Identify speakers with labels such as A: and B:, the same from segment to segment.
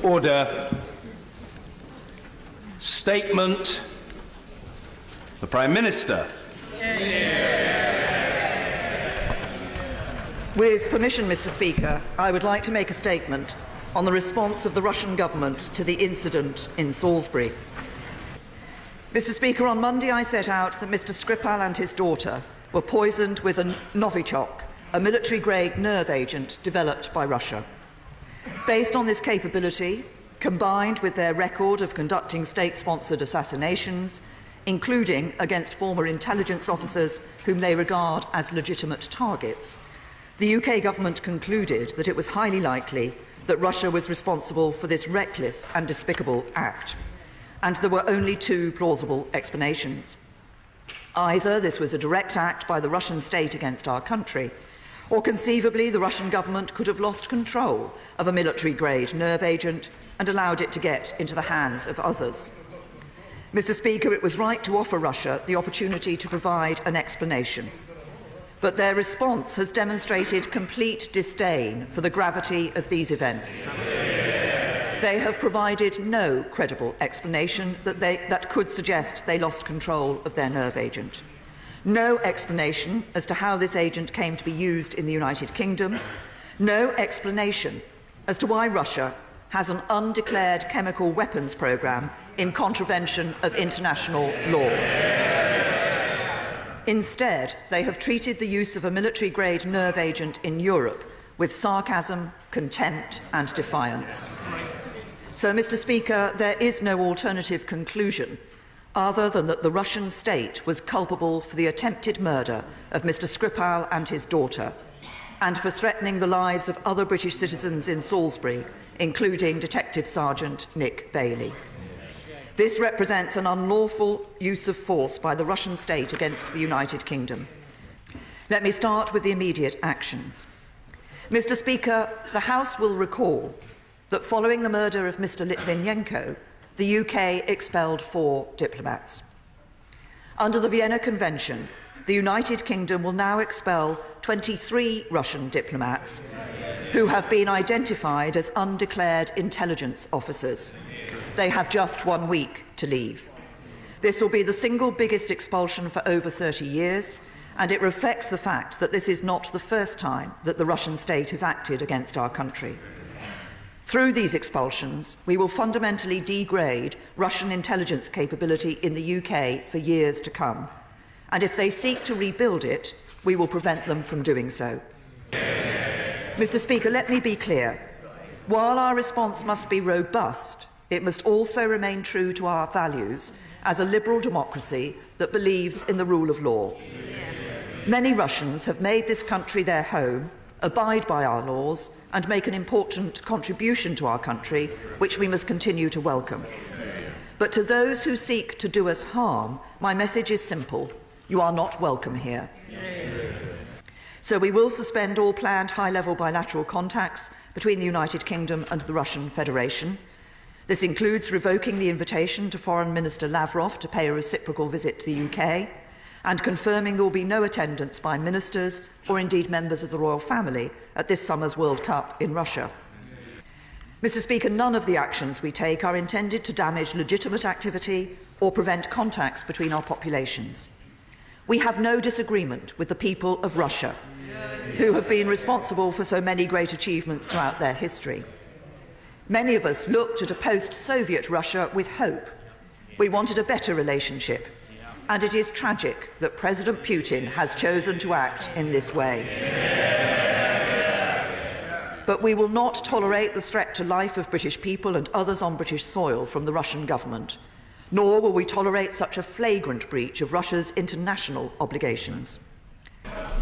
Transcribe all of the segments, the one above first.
A: Order. Statement. The Prime Minister.
B: With permission, Mr. Speaker, I would like to make a statement on the response of the Russian government to the incident in Salisbury. Mr. Speaker, on Monday I set out that Mr. Skripal and his daughter were poisoned with a Novichok, a military-grade nerve agent developed by Russia. Based on this capability, combined with their record of conducting state-sponsored assassinations, including against former intelligence officers whom they regard as legitimate targets, the UK government concluded that it was highly likely that Russia was responsible for this reckless and despicable act, and there were only two plausible explanations. Either this was a direct act by the Russian state against our country, or conceivably the Russian government could have lost control of a military-grade nerve agent and allowed it to get into the hands of others. Mr. Speaker, it was right to offer Russia the opportunity to provide an explanation, but their response has demonstrated complete disdain for the gravity of these events. They have provided no credible explanation that could suggest they lost control of their nerve agent. No explanation as to how this agent came to be used in the United Kingdom. No explanation as to why Russia has an undeclared chemical weapons programme in contravention of international law. Instead, they have treated the use of a military-grade nerve agent in Europe with sarcasm, contempt and defiance. So, Mr. Speaker, there is no alternative conclusion other than that the Russian state was culpable for the attempted murder of Mr. Skripal and his daughter, and for threatening the lives of other British citizens in Salisbury, including Detective Sergeant Nick Bailey. This represents an unlawful use of force by the Russian state against the United Kingdom. Let me start with the immediate actions. Mr. Speaker, the House will recall that following the murder of Mr. Litvinenko, the UK expelled 4 diplomats. Under the Vienna Convention, the United Kingdom will now expel 23 Russian diplomats who have been identified as undeclared intelligence officers. They have just 1 week to leave. This will be the single biggest expulsion for over 30 years, and it reflects the fact that this is not the first time that the Russian state has acted against our country. Through these expulsions, we will fundamentally degrade Russian intelligence capability in the UK for years to come, and if they seek to rebuild it, we will prevent them from doing so. Mr. Speaker, let me be clear. While our response must be robust, it must also remain true to our values as a liberal democracy that believes in the rule of law. Many Russians have made this country their home, abide by our laws, and make an important contribution to our country, which we must continue to welcome. But to those who seek to do us harm, my message is simple. You are not welcome here. So we will suspend all planned high-level bilateral contacts between the United Kingdom and the Russian Federation. This includes revoking the invitation to Foreign Minister Lavrov to pay a reciprocal visit to the UK, and confirming there will be no attendance by ministers or indeed members of the royal family at this summer's World Cup in Russia. Mr. Speaker, none of the actions we take are intended to damage legitimate activity or prevent contacts between our populations. We have no disagreement with the people of Russia, who have been responsible for so many great achievements throughout their history. Many of us looked at a post-Soviet Russia with hope. We wanted a better relationship, and it is tragic that President Putin has chosen to act in this way. But we will not tolerate the threat to life of British people and others on British soil from the Russian government, nor will we tolerate such a flagrant breach of Russia's international obligations.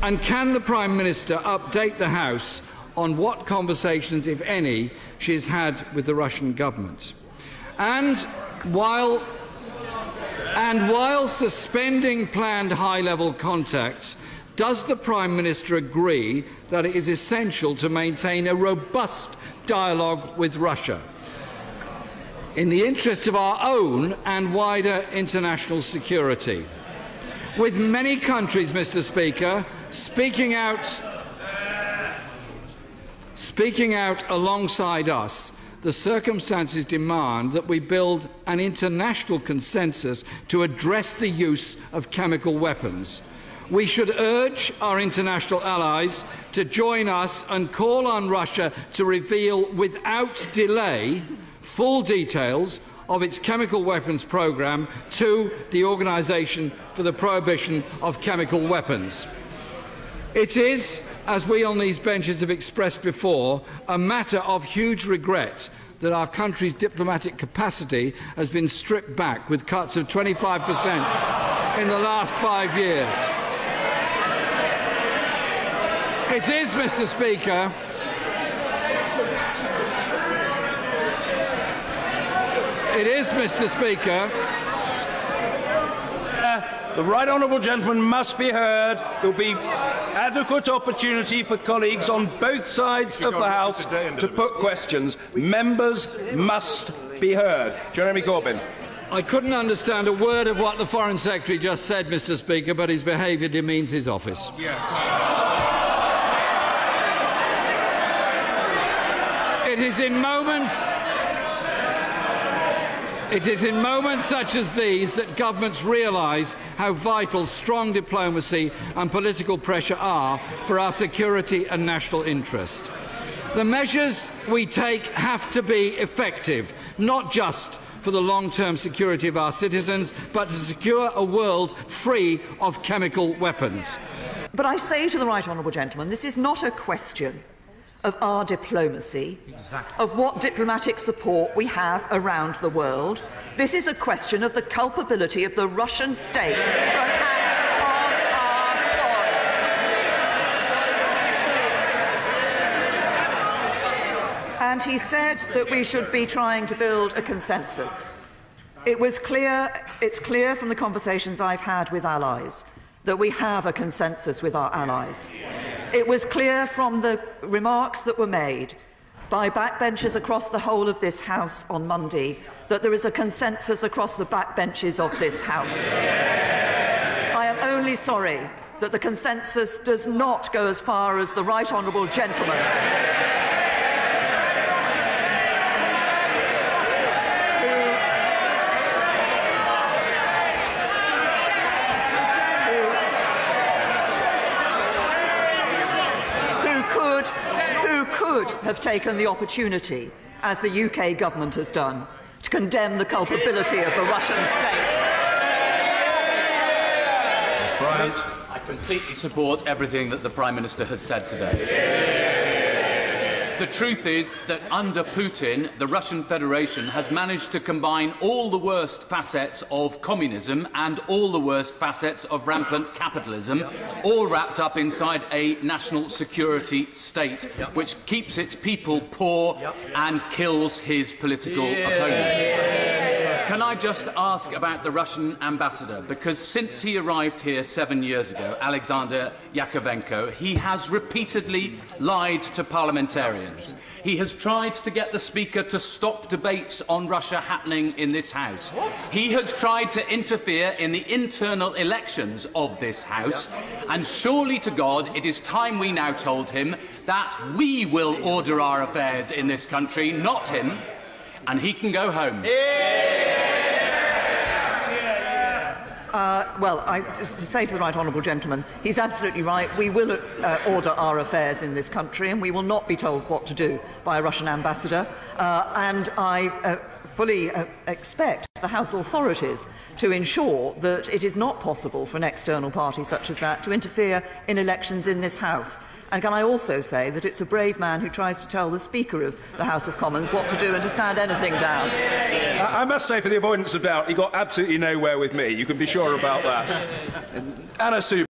C: And can the Prime Minister update the House on what conversations, if any, she has had with the Russian government? And while suspending planned high-level contacts, does the Prime Minister agree that it is essential to maintain a robust dialogue with Russia in the interest of our own and wider international security? With many countries, Mr. Speaker, speaking out alongside us the circumstances demand that we build an international consensus to address the use of chemical weapons. We should urge our international allies to join us and call on Russia to reveal without delay full details of its chemical weapons programme to the Organisation for the Prohibition of Chemical Weapons. It is, as we on these benches have expressed before, a matter of huge regret that our country's diplomatic capacity has been stripped back with cuts of 25% in the last 5 years. It is, Mr. Speaker,
A: The right honourable gentleman must be heard. There will be adequate opportunity for colleagues on both sides of the House to put questions. Members must be heard. Jeremy Corbyn.
C: I couldn't understand a word of what the Foreign Secretary just said, Mr. Speaker, but his behaviour demeans his office. It is in moments such as these that governments realise how vital strong diplomacy and political pressure are for our security and national interest. The measures we take have to be effective, not just for the long-term security of our citizens, but to secure a world free of chemical weapons.
B: But I say to the right honourable gentleman, this is not a question of our diplomacy, of what diplomatic support we have around the world. This is a question of the culpability of the Russian state for an act on our soil. And he said that we should be trying to build a consensus. It's clear from the conversations I've had with allies that we have a consensus with our allies. It was clear from the remarks that were made by backbenchers across the whole of this House on Monday that there is a consensus across the backbenches of this House. I am only sorry that the consensus does not go as far as the right honourable gentleman. Who could have taken the opportunity, as the UK government has done, to condemn the culpability of the Russian state.
D: I completely support everything that the Prime Minister has said today. The truth is that under Putin, the Russian Federation has managed to combine all the worst facets of communism and all the worst facets of rampant capitalism, all wrapped up inside a national security state, which keeps its people poor and kills his political opponents. Can I just ask about the Russian ambassador? Because since he arrived here 7 years ago, Alexander Yakovenko, he has repeatedly lied to parliamentarians. He has tried to get the Speaker to stop debates on Russia happening in this House. He has tried to interfere in the internal elections of this House. And surely to God, it is time we now told him that we will order our affairs in this country, not him, and he can go home.
B: Well, just to say to the right honourable gentleman, he's absolutely right. We will order our affairs in this country, and we will not be told what to do by a Russian ambassador. And I fully expect the House authorities to ensure that it is not possible for an external party such as that to interfere in elections in this House. And can I also say that it's a brave man who tries to tell the Speaker of the House of Commons what to do and to stand anything down.
A: I must say, for the avoidance of doubt, he got absolutely nowhere with me. You can be sure about that. Anna Sue.